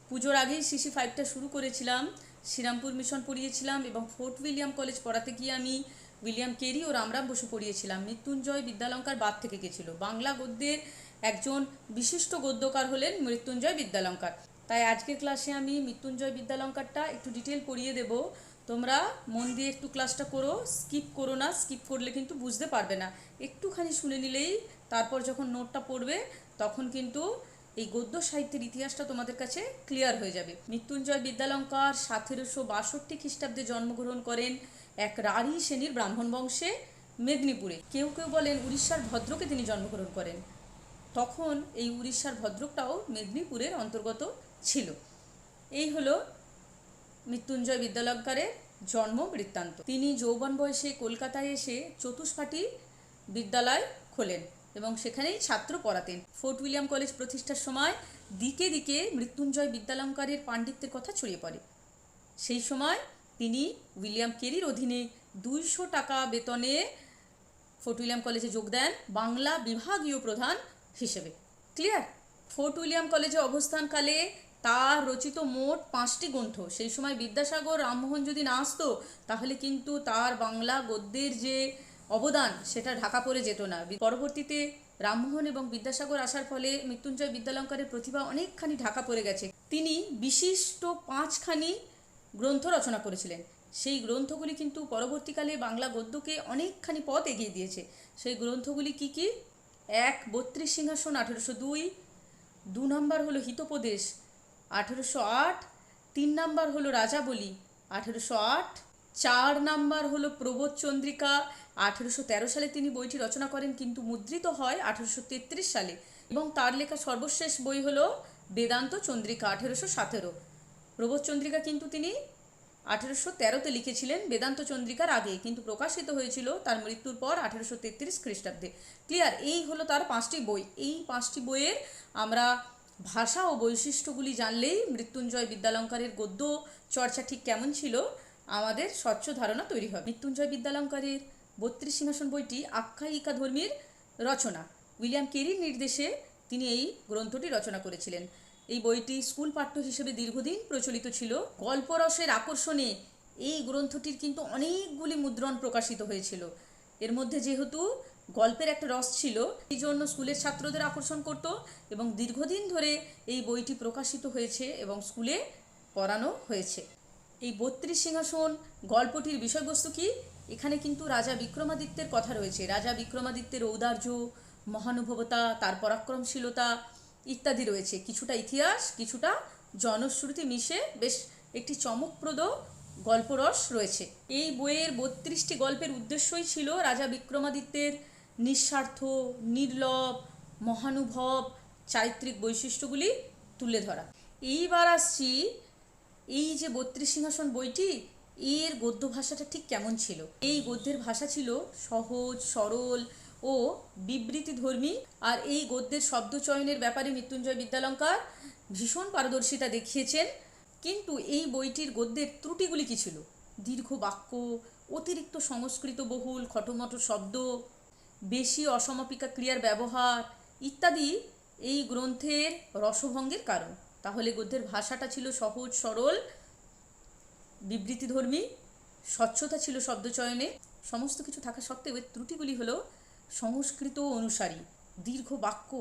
পুজোর আগেই সিসি ফাইভটা শুরু করেছিলাম, শ্রীরামপুর মিশন পড়িয়েছিলাম এবং ফোর্ট উইলিয়াম কলেজ পড়াতে গিয়ে আমি উইলিয়াম কেরি ও রামরাম বসু পড়িয়েছিলাম। মৃত্যুঞ্জয় বিদ্যালঙ্কার বাদ থেকে গেছিল। বাংলা গদ্যের একজন বিশিষ্ট গদ্যকার হলেন মৃত্যুঞ্জয় বিদ্যালঙ্কার। তাই আজকের ক্লাসে আমি মৃত্যুঞ্জয় বিদ্যালঙ্কারটা একটু ডিটেল পড়িয়ে দেব। তোমরা মন দিয়ে একটু ক্লাসটা করো, স্কিপ করো না, স্কিপ করলে কিন্তু বুঝতে পারবে না। একটুখানি শুনে নিলেই তারপর যখন নোটটা পড়বে তখন কিন্তু এই গদ্য সাহিত্যের ইতিহাসটা তোমাদের কাছে ক্লিয়ার হয়ে যাবে। মৃত্যুঞ্জয় বিদ্যালঙ্কার 1762 খ্রিস্টাব্দে জন্মগ্রহণ করেন এক রাঢ়ী শ্রেণীর ব্রাহ্মণ বংশে মেদিনীপুরে। কেউ কেউ বলেন উড়িষ্যার ভদ্রকে তিনি জন্মগ্রহণ করেন। তখন এই উড়িষ্যার ভদ্রকটাও মেদিনীপুরের অন্তর্গত ছিল। এই হলো মৃত্যুঞ্জয় বিদ্যালঙ্কারের জন্ম বৃত্তান্ত। তিনি যৌবন বয়সে কলকাতায় এসে চতুষ্পাঠী বিদ্যালয় খোলেন এবং সেখানেই ছাত্র পড়াতেন। ফোর্ট উইলিয়াম কলেজ প্রতিষ্ঠার সময় দিকে দিকে মৃত্যুঞ্জয় বিদ্যালঙ্কারের পাণ্ডিত্যের কথা ছড়িয়ে পড়ে। সেই সময় তিনি উইলিয়াম কেরির অধীনে 200 টাকা বেতনে ফোর্ট উইলিয়াম কলেজে যোগ দেন বাংলা বিভাগীয় প্রধান হিসেবে। ক্লিয়ার? ফোর্ট উইলিয়াম কলেজে অবস্থানকালে তার রচিত মোট 5টি গ্রন্থ। সেই সময় বিদ্যাসাগর রামমোহন যদি না আসতো তাহলে কিন্তু তার বাংলা গদ্যের যে অবদান সেটা ঢাকা পড়ে যেত না। পরবর্তীতে রামমোহন এবং বিদ্যাসাগর আসার ফলে মৃত্যুঞ্জয় বিদ্যালঙ্কারের প্রতিভা অনেকখানি ঢাকা পড়ে গেছে। তিনি বিশিষ্ট 5খানি গ্রন্থ রচনা করেছিলেন। সেই গ্রন্থগুলি কিন্তু পরবর্তীকালে বাংলা গদ্যকে অনেকখানি পথ এগিয়ে দিয়েছে। সেই গ্রন্থগুলি কি কি? 1 32 সিংহাসন 1802, 2 নম্বর হলো হিতোপদেশ 1808, 3 নম্বর হলো রাজাবলি 1808, 4 নম্বর হলো প্রবোধ চন্দ্রিকা 1813 সালে তিনি বইটি রচনা করেন, কিন্তু মুদ্রিত হয় 1833 সালে। এবং তার লেখা সর্বশেষ বই হলো বেদান্ত চন্দ্রিকা 1817। প্রবোধ চন্দ্রিকা কিন্তু তিনি 1813-তে লিখেছিলেন, বেদান্ত চন্দ্রিকার আগে, কিন্তু প্রকাশিত হয়েছিল তার মৃত্যুর পর 1833 খ্রিস্টাব্দে। ক্লিয়ার? এই হলো তার 5টি বই। এই 5টি বইয়ের আমরা ভাষা ও বৈশিষ্ট্যগুলি জানলেই মৃত্যুঞ্জয় বিদ্যালঙ্কারের গদ্য চর্চা ঠিক কেমন ছিল আমাদের স্বচ্ছ ধারণা তৈরি হবে। মৃত্যুঞ্জয় বিদ্যালঙ্কারের 32 সিংহাসন বইটি আখ্যায়িকা ধর্মীর রচনা। উইলিয়াম কেরির নির্দেশে তিনি এই গ্রন্থটি রচনা করেছিলেন। এই বইটি স্কুল পাঠ্য হিসেবে দীর্ঘদিন প্রচলিত ছিল। গল্পরসের আকর্ষণে এই গ্রন্থটির কিন্তু অনেকগুলি মুদ্রণ প্রকাশিত হয়েছিল। এর মধ্যে যেহেতু গল্পের একটা রস ছিল, এই জন্য স্কুলের ছাত্রদের আকর্ষণ করত এবং দীর্ঘদিন ধরে এই বইটি প্রকাশিত হয়েছে এবং স্কুলে পড়ানো হয়েছে। এই 32 সিংহাসন গল্পটির বিষয়বস্তু কি? এখানে কিন্তু রাজা বিক্রমাদিত্যের কথা রয়েছে। রাজা বিক্রমাদিত্যের ঔদার্য, মহানুভবতা, তার পরাক্রমশীলতা ইত্যাদি রয়েছে। কিছুটা ইতিহাস, কিছুটা জনশ্রুতি মিশে বেশ একটি চমকপ্রদ গল্পরস রয়েছে। এই বইয়ের 32টি গল্পের উদ্দেশ্যই ছিল রাজা বিক্রমাদিত্যের নিঃস্বার্থ, নির্লভ, মহানুভব চারিত্রিক বৈশিষ্ট্যগুলি তুলে ধরা। এইবার আসছি এই যে 32 সিংহাসন বইটি, এর গদ্য ভাষাটা ঠিক কেমন ছিল? এই গদ্যের ভাষা ছিল সহজ, সরল ও বিবৃতিধর্মী। আর এই গদ্যের শব্দচয়নের ব্যাপারে মৃত্যুঞ্জয় বিদ্যালঙ্কার ভীষণ পারদর্শিতা দেখিয়েছেন। কিন্তু এই বইটির গদ্যের ত্রুটিগুলি কী ছিল? দীর্ঘ বাক্য, অতিরিক্ত সংস্কৃত বহুল খটোমটো শব্দ, বেশি অসমাপিকা ক্রিয়ার ব্যবহার ইত্যাদি এই গ্রন্থের রসভঙ্গের কারণ। তাহলে গদ্যের ভাষাটা ছিল সহজ, সরল, বিবৃতিধর্মী, স্বচ্ছতা ছিল শব্দচয়নে, সমস্ত কিছু থাকা সত্ত্বেও এর ত্রুটিগুলি হলো সংস্কৃত অনুসারী, দীর্ঘ বাক্য,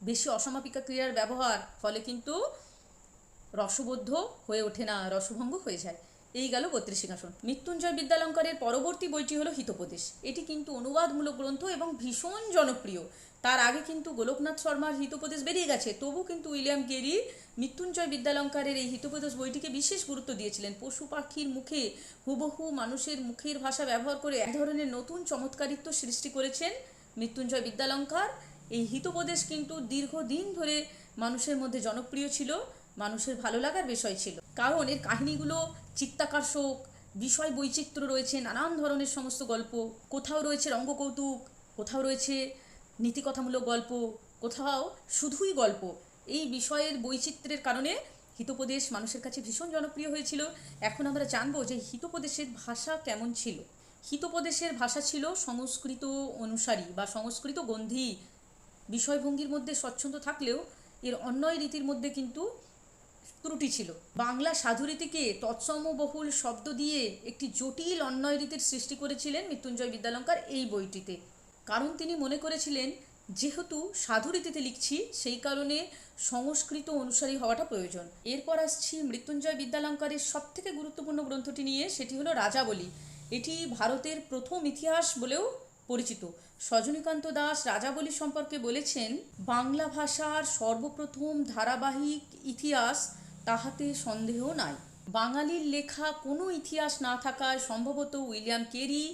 বেশি অসমাপিকা ক্রিয়ার ব্যবহার, ফলে কিন্তু রসবদ্ধ হয়ে ওঠে না, রসভঙ্গ হয়ে যায়। এই গেল 32 সিংহাসন। মৃত্যুঞ্জয় বিদ্যালঙ্কারের পরবর্তী বইটি হলো হিতোপদেশ। এটি কিন্তু অনুবাদমূলক গ্রন্থ এবং ভীষণ জনপ্রিয়। তার আগে কিন্তু গোলকনাথ শর্মার হিতোপদেশ বেরিয়ে গেছে, তবু কিন্তু উইলিয়াম কেরি মৃত্যুঞ্জয় বিদ্যালঙ্কারের এই হিতোপদেশ বইটিকে বিশেষ গুরুত্ব দিয়েছিলেন। পশু পাখির মুখে হুবহু মানুষের মুখের ভাষা ব্যবহার করে এক ধরনের নতুন চমৎকারিত্ব সৃষ্টি করেছেন মৃত্যুঞ্জয় বিদ্যালঙ্কার। এই হিতোপদেশ কিন্তু দীর্ঘদিন ধরে মানুষের মধ্যে জনপ্রিয় ছিল, মানুষের ভালো লাগার বিষয় ছিল, কারণ এর কাহিনীগুলো চিত্তাকর্ষক, বিষয় বৈচিত্র্য রয়েছে, নানান ধরনের সমস্ত গল্প, কোথাও রয়েছে রঙ্গকৌতুক, কোথাও রয়েছে নীতিকথামূলক গল্প, কোথাও শুধুই গল্প। এই বিষয়ের বৈচিত্র্যের কারণে হিতোপদেশ মানুষের কাছে ভীষণ জনপ্রিয় হয়েছিল। এখন আমরা জানবো যে হিতোপদেশের ভাষা কেমন ছিল। হিতোপদেশের ভাষা ছিল সংস্কৃত অনুসারী বা সংস্কৃত গন্ধী। বিষয়ভঙ্গির মধ্যে স্বচ্ছন্দ থাকলেও এর অন্যয় রীতির মধ্যে কিন্তু ত্রুটি ছিল। বাংলা সাধুরীতিকে তৎসমবহুল শব্দ দিয়ে একটি জটিল অন্বয় রীতির সৃষ্টি করেছিলেন মৃত্যুঞ্জয় বিদ্যালঙ্কার এই বইটিতে। কারণ তিনি মনে করেছিলেন যেহেতু সাধুরীতিতে লিখছি সেই কারণে সংস্কৃত অনুসারী হওয়াটা প্রয়োজন। এরপর আসছি মৃত্যুঞ্জয় বিদ্যালঙ্কারের সবথেকে গুরুত্বপূর্ণ গ্রন্থটি নিয়ে, সেটি হলো রাজাবলী। এটি ভারতের প্রথম ইতিহাস বলেও পরিচিত। সজনীকান্ত দাস রাজাবলী সম্পর্কে বলেছেন, বাংলা ভাষার সর্বপ্রথম ধারাবাহিক ইতিহাস তাহাতে সন্দেহ নাই। বাঙালির লেখা কোনো ইতিহাস না থাকায় সম্ভবত উইলিয়াম কেরি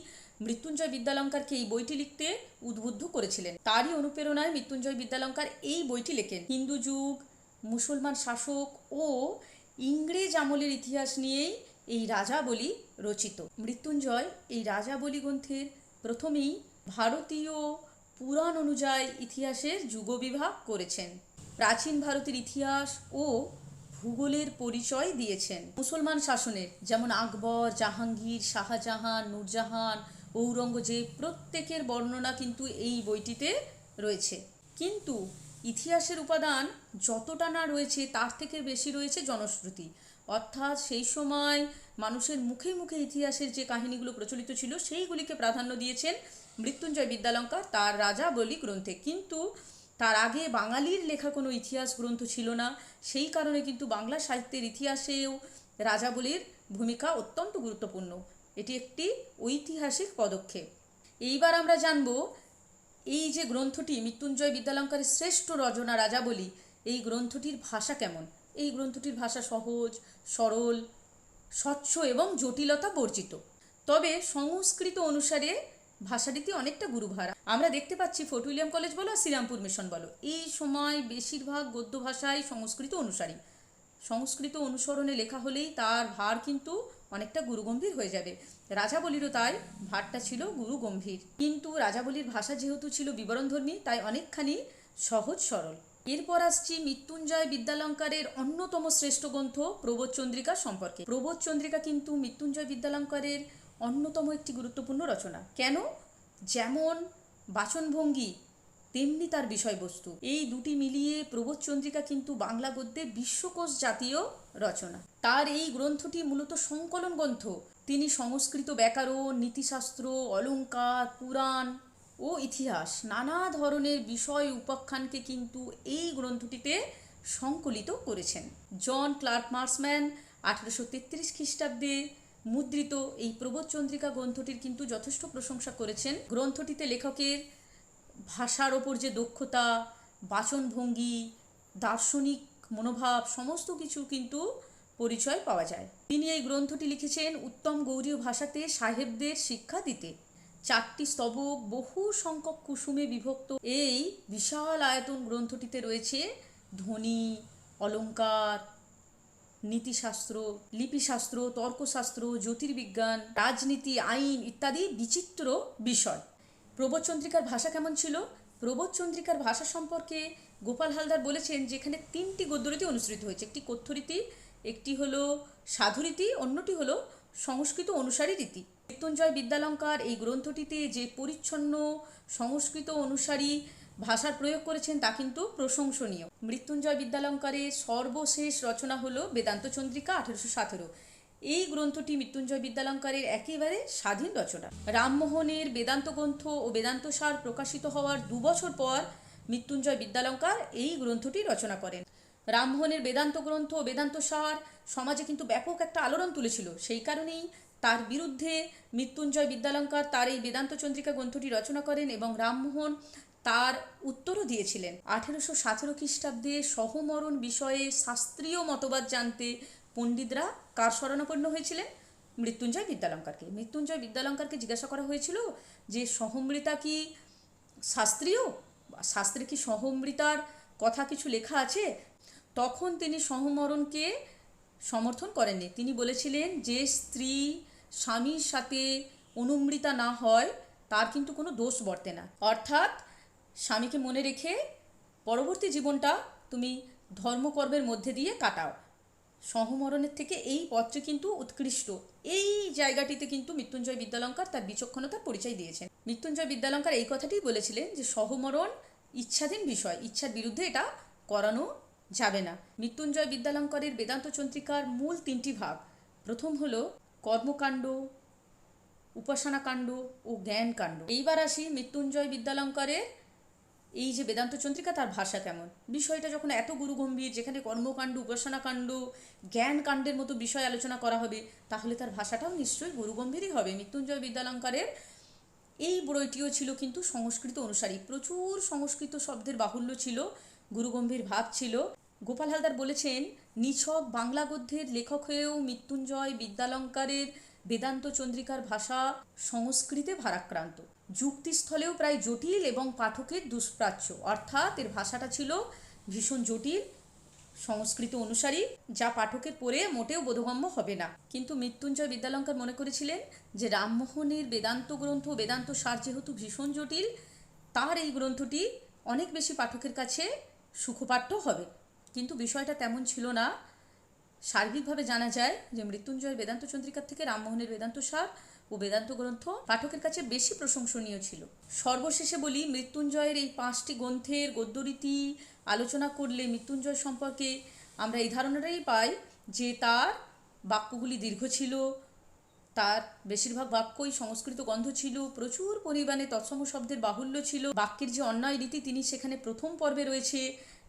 মৃত্যুঞ্জয় বিদ্যালঙ্কারকে এই বইটি লিখতে উদ্বুদ্ধ করেছিলেন। তারই অনুপ্রেরণায় মৃত্যুঞ্জয় বিদ্যালঙ্কার এই বইটি লেখেন। হিন্দু যুগ, মুসলমান শাসক ও ইংরেজ আমলের ইতিহাস নিয়েই এই রাজাবলী রচিত। মৃত্যুঞ্জয় এই রাজাবলী গ্রন্থের প্রথমেই ভারতীয় পুরাণ অনুযায়ী ইতিহাসের যুগবিভাগ করেছেন। প্রাচীন ভারতের ইতিহাস ও ভূগোলের পরিচয় দিয়েছেন। মুসলমান শাসনের, যেমন আকবর, জাহাঙ্গীর, শাহজাহান, নূরজাহান, ঔরঙ্গজেব প্রত্যেকের বর্ণনা কিন্তু এই বইটিতে রয়েছে। কিন্তু ইতিহাসের উপাদান যতটা না রয়েছে তার থেকে বেশি রয়েছে জনশ্রুতি, অর্থাৎ সেই সময় মানুষের মুখে মুখে ইতিহাসের যে কাহিনীগুলো প্রচলিত ছিল সেইগুলিকে প্রাধান্য দিয়েছেন মৃত্যুঞ্জয় বিদ্যালঙ্কার তার রাজাবলী গ্রন্থে। কিন্তু তার আগে বাঙালির লেখা কোনো ইতিহাস গ্রন্থ ছিল না, সেই কারণে কিন্তু বাংলা সাহিত্যের ইতিহাসেও রাজাবলীর ভূমিকা অত্যন্ত গুরুত্বপূর্ণ। এটি একটি ঐতিহাসিক পদক্ষেপ। এইবার আমরা জানব এই যে গ্রন্থটি মৃত্যুঞ্জয় বিদ্যালঙ্কারের শ্রেষ্ঠ রচনা রাজাবলী, এই গ্রন্থটির ভাষা কেমন। এই গ্রন্থটির ভাষা সহজ, সরল, স্বচ্ছ এবং জটিলতা বর্জিত। তবে সংস্কৃত অনুসারে ভাষাটিতে অনেকটা গুরুভার আমরা দেখতে পাচ্ছি। ফোর্ট উইলিয়াম কলেজ বলো আর শ্রীরামপুর মিশন বলো, এই সময় বেশিরভাগ গদ্য ভাষায় সংস্কৃত অনুসারী। সংস্কৃত অনুসরণে লেখা হলেই তার ভার কিন্তু অনেকটা গুরুগম্ভীর হয়ে যাবে। রাজাবলীরও তাই ভারটা ছিল গুরুগম্ভীর, কিন্তু রাজাবলীর ভাষা যেহেতু ছিল বিবরণধর্মী তাই অনেকখানি সহজ সরল। এরপর আসছি মৃত্যুঞ্জয় বিদ্যালঙ্কারের অন্যতম শ্রেষ্ঠ গ্রন্থ প্রবোধচন্দ্রিকা সম্পর্কে। প্রবোধচন্দ্রিকা কিন্তু মৃত্যুঞ্জয় বিদ্যালঙ্কারের অন্যতম একটি গুরুত্বপূর্ণ রচনা। কেন? যেমন বাচনভঙ্গি তেমনি তার বিষয়বস্তু, এই দুটি মিলিয়ে প্রবোধচন্দ্রিকা কিন্তু বাংলা গদ্যে বিশ্বকোষ জাতীয় রচনা। তার এই গ্রন্থটি মূলত সংকলন গ্রন্থ। তিনি সংস্কৃত ব্যাকরণ, নীতিশাস্ত্র, অলঙ্কার, পুরাণ ও ইতিহাস নানা ধরনের বিষয় উপাখ্যানকে কিন্তু এই গ্রন্থটিতে সংকলিত করেছেন। জন ক্লার্ক মার্সম্যান 1833 খ্রিস্টাব্দে মুদ্রিত এই প্রবোধচন্দ্রিকা গ্রন্থটির কিন্তু যথেষ্ট প্রশংসা করেছেন। গ্রন্থটিতে লেখকের ভাষার ওপর যে দক্ষতা, বাচনভঙ্গি, দার্শনিক মনোভাব সমস্ত কিছু কিন্তু পরিচয় পাওয়া যায়। তিনি এই গ্রন্থটি লিখেছেন উত্তম গৌড়ীয় ভাষাতে সাহেবদের শিক্ষা দিতে। 4টি স্তবক, বহু সংখ্যক কুসুমে বিভক্ত এই বিশাল আয়তন গ্রন্থটিতে রয়েছে ধ্বনি, অলঙ্কার, নীতিশাস্ত্র, লিপিশাস্ত্র, তর্কশাস্ত্র, জ্যোতির্বিজ্ঞান, রাজনীতি, আইন ইত্যাদি বিচিত্র বিষয়। প্রবোধচন্দ্রিকার ভাষা কেমন ছিল? প্রবোধচন্দ্রিকার ভাষা সম্পর্কে গোপাল হালদার বলেছেন যেখানে 3টি গদ্যরীতি অনুসৃত হয়েছে, একটি কথ্যরীতি, একটি হলো সাধুরীতি, অন্যটি হলো সংস্কৃত অনুসারী রীতি। মৃত্যুঞ্জয় বিদ্যালঙ্কার এই গ্রন্থটিতে যে পরিচ্ছন্ন সংস্কৃত অনুসারী ভাষার প্রয়োগ করেছেন তা কিন্তু প্রশংসনীয়। মৃত্যুঞ্জয় বিদ্যালঙ্কারের সর্বশেষ রচনা হলো বেদান্ত চন্দ্রিকা 1817। এই গ্রন্থটি মৃত্যুঞ্জয় বিদ্যালঙ্কারের একেবারে স্বাধীন রচনা। রামমোহনের বেদান্ত গ্রন্থ ও বেদান্ত সার প্রকাশিত হওয়ার 2 বছর পর মৃত্যুঞ্জয় বিদ্যালঙ্কার এই গ্রন্থটি রচনা করেন। রামমোহনের বেদান্ত গ্রন্থ ও বেদান্ত সার সমাজে কিন্তু ব্যাপক একটা আলোড়ন তুলেছিল, সেই কারণেই তার বিরুদ্ধে মৃত্যুঞ্জয় বিদ্যালঙ্কার তার এই বেদান্ত চন্দ্রিকা গ্রন্থটি রচনা করেন এবং রামমোহন তার উত্তরও দিয়েছিলেন। 1817 খ্রিস্টাব্দে সহমরণ বিষয়ে শাস্ত্রীয় মতবাদ জানতে পণ্ডিতরা কার শরণাপন্ন হয়েছিলেন? মৃত্যুঞ্জয় বিদ্যালঙ্কারকে। মৃত্যুঞ্জয় বিদ্যালঙ্কারকে জিজ্ঞাসা করা হয়েছিল যে সহমৃতা কি শাস্ত্রীয়, শাস্ত্রে কি সহমৃতার কথা কিছু লেখা আছে? তখন তিনি সহমরণকে সমর্থন করেননি। তিনি বলেছিলেন যে স্ত্রী স্বামীর সাথে অনুমৃতা না হয় তার কিন্তু কোনো দোষ বর্তে না, অর্থাৎ স্বামীকে মনে রেখে পরবর্তী জীবনটা তুমি ধর্মকর্মের মধ্যে দিয়ে কাটাও। সহমরণের থেকে এই পথটি কিন্তু উৎকৃষ্ট। এই জায়গাটিতে কিন্তু মৃত্যুঞ্জয় বিদ্যালঙ্কার তার বিচক্ষণতার পরিচয় দিয়েছেন। মৃত্যুঞ্জয় বিদ্যালঙ্কার এই কথাটি বলেছিলেন যে সহমরণ ইচ্ছাধীন বিষয়, ইচ্ছার বিরুদ্ধে এটা করানো যাবে না। মৃত্যুঞ্জয় বিদ্যালঙ্করের বেদান্ত চন্দ্রিকার মূল তিনটি ভাগ। প্রথম হলো কর্মকাণ্ড, উপাসনাকাণ্ড ও জ্ঞানকাণ্ড। এইবার আসি মৃত্যুঞ্জয় বিদ্যালঙ্করের এই যে বেদান্ত চন্দ্রিকা, তার ভাষা কেমন। বিষয়টা যখন এত গুরুগম্ভীর, যেখানে কর্মকাণ্ড, উপাসনাকাণ্ড, জ্ঞানকাণ্ডের মতো বিষয় আলোচনা করা হবে, তাহলে তার ভাষাটাও নিশ্চয়ই গুরুগম্ভীরই হবে। মৃত্যুঞ্জয় বিদ্যালঙ্করের এই বইটিও ছিল কিন্তু সংস্কৃত অনুসারী। প্রচুর সংস্কৃত শব্দের বাহুল্য ছিল, গুরুগম্ভীর ভাব ছিল। গোপাল হালদার বলেছেন, নিছক বাংলা গদ্যের লেখক হয়েও মৃত্যুঞ্জয় বিদ্যালঙ্কারের বেদান্ত চন্দ্রিকার ভাষা সংস্কৃতে ভারাক্রান্ত, যুক্তিস্থলেও প্রায় জটিল এবং পাঠকের দুষ্প্রাচ্য। অর্থাৎ এর ভাষাটা ছিল ভীষণ জটিল, সংস্কৃত অনুসারী, যা পাঠকের পড়ে মোটেও বোধগম্য হবে না। কিন্তু মৃত্যুঞ্জয় বিদ্যালঙ্কার মনে করেছিলেন যে রামমোহনের বেদান্ত গ্রন্থ, বেদান্ত সার যেহেতু ভীষণ জটিল, তার এই গ্রন্থটি অনেক বেশি পাঠকের কাছে সুখপাঠ্য হবে। কিন্তু বিষয়টা তেমন ছিল না। সার্বিকভাবে জানা যায় যে মৃত্যুঞ্জয়ের বেদান্ত চন্দ্রিকার থেকে রামমোহনের বেদান্ত সার ও বেদান্ত গ্রন্থ পাঠকের কাছে বেশি প্রশংসনীয় ছিল। সর্বশেষে বলি, মৃত্যুঞ্জয়ের এই 5টি গ্রন্থের গদ্যরীতি আলোচনা করলে মৃত্যুঞ্জয় সম্পর্কে আমরা এই ধারণাটাই পাই যে তার বাক্যগুলি দীর্ঘ ছিল, তার বেশিরভাগ বাক্যই সংস্কৃত গন্ধ ছিল, প্রচুর পরিমাণে তৎসম শব্দের বাহুল্য ছিল। বাক্যের যে অন্যায় রীতি তিনি সেখানে প্রথম পর্বে রয়েছে,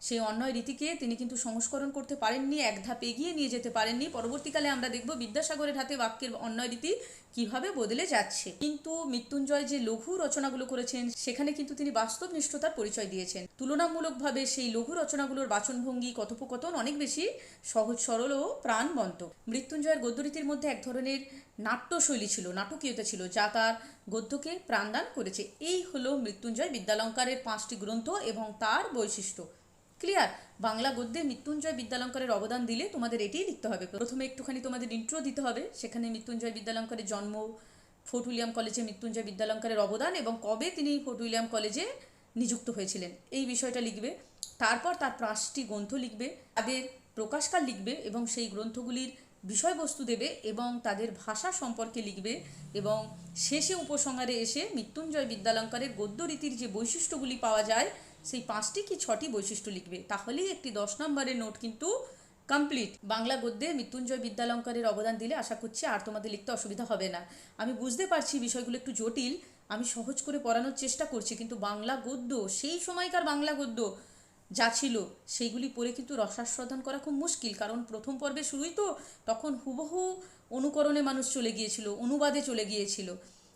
সেই অন্যায় রীতিকে তিনি কিন্তু সংস্করণ করতে পারেননি, এক ধাপ এগিয়ে নিয়ে যেতে পারেননি। পরবর্তীকালে আমরা দেখব বিদ্যাসাগরের হাতে বাক্যের অন্যায় রীতি কিভাবে বদলে যাচ্ছে। কিন্তু মৃত্যুঞ্জয় যে লঘু রচনাগুলো করেছেন, সেখানে কিন্তু তিনি বাস্তবনিষ্ঠতার পরিচয় দিয়েছেন। তুলনামূলকভাবে সেই লঘু রচনাগুলোর বাচনভঙ্গি, কথোপকথন অনেক বেশি সহজ সরল ও প্রাণবন্ত। মৃত্যুঞ্জয়ের গদ্যরীতির মধ্যে এক ধরনের নাট্যশৈলী ছিল, নাটকীয়তা ছিল, যা তার গদ্যকে প্রাণদান করেছে। এই হলো মৃত্যুঞ্জয় বিদ্যালঙ্কারের 5টি গ্রন্থ এবং তার বৈশিষ্ট্য। ক্লিয়ার? বাংলা গদ্যে মৃত্যুঞ্জয় বিদ্যালঙ্কারের অবদান দিলে তোমাদের এটিই লিখতে হবে। প্রথমে একটুখানি তোমাদের ইন্ট্রো দিতে হবে, সেখানে মৃত্যুঞ্জয় বিদ্যালঙ্কারের জন্ম, ফোর্ট উইলিয়াম কলেজে মৃত্যুঞ্জয় বিদ্যালঙ্কারের অবদান এবং কবে তিনি ফোর্ট উইলিয়াম কলেজে নিযুক্ত হয়েছিলেন, এই বিষয়টা লিখবে। তারপর তার 5টি গ্রন্থ লিখবে, তাদের প্রকাশকাল লিখবে এবং সেই গ্রন্থগুলির বিষয়বস্তু দেবে এবং তাদের ভাষা সম্পর্কে লিখবে এবং শেষে উপসংহারে এসে মৃত্যুঞ্জয় বিদ্যালঙ্কারের গদ্যরীতির যে বৈশিষ্ট্যগুলি পাওয়া যায়, সেই 5টি কি 6টি বৈশিষ্ট্য লিখবে। তাহলেই একটি 10 নম্বরের নোট কিন্তু কমপ্লিট। বাংলা গদ্যে মৃত্যুঞ্জয় বিদ্যালঙ্কারের অবদান দিলে আশা করছি আর তোমাদের লিখতে অসুবিধা হবে না। আমি বুঝতে পারছি বিষয়গুলো একটু জটিল, আমি সহজ করে পড়ানোর চেষ্টা করছি, কিন্তু বাংলা গদ্য, সেই সময়কার বাংলা গদ্য যা ছিল সেইগুলি পড়ে কিন্তু রসাস্বাদন করা খুব মুশকিল। কারণ প্রথম পর্বে শুরুই তো, তখন হুবহু অনুকরণে মানুষ চলে গিয়েছিল, অনুবাদে চলে গিয়েছিল।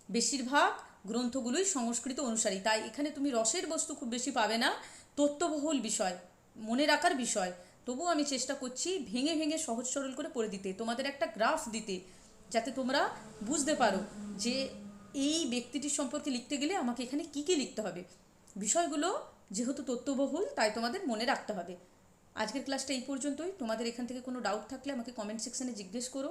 বেশিরভাগ গ্রন্থগুলোই সংস্কৃত অনুসারী, তাই এখানে তুমি রসের বস্তু খুব বেশি পাবে না, তথ্যবহুল বিষয়, মনে রাখার বিষয়। তবুও আমি চেষ্টা করছি ভেঙে ভেঙে সহজ সরল করে পড়ে দিতে, তোমাদের একটা গ্রাফ দিতে, যাতে তোমরা বুঝতে পারো যে এই ব্যক্তিটির সম্পর্কে লিখতে গেলে আমাকে এখানে কী কী লিখতে হবে। বিষয়গুলো যেহেতু তথ্যবহুল, তাই তোমাদের মনে রাখতে হবে। আজকের ক্লাসটা এই পর্যন্তই। তোমাদের এখান থেকে কোনো ডাউট থাকলে আমাকে কমেন্ট সেকশানে জিজ্ঞেস করো,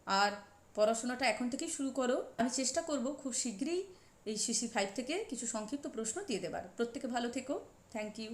আর পড়াশোনাটা এখন থেকেই শুরু করো। আমি চেষ্টা করব খুব শীঘ্রই এই CC5 থেকে কিছু সংক্ষিপ্ত প্রশ্ন দিয়ে দেবার। প্রত্যেকে ভালো থেকো। Thank you.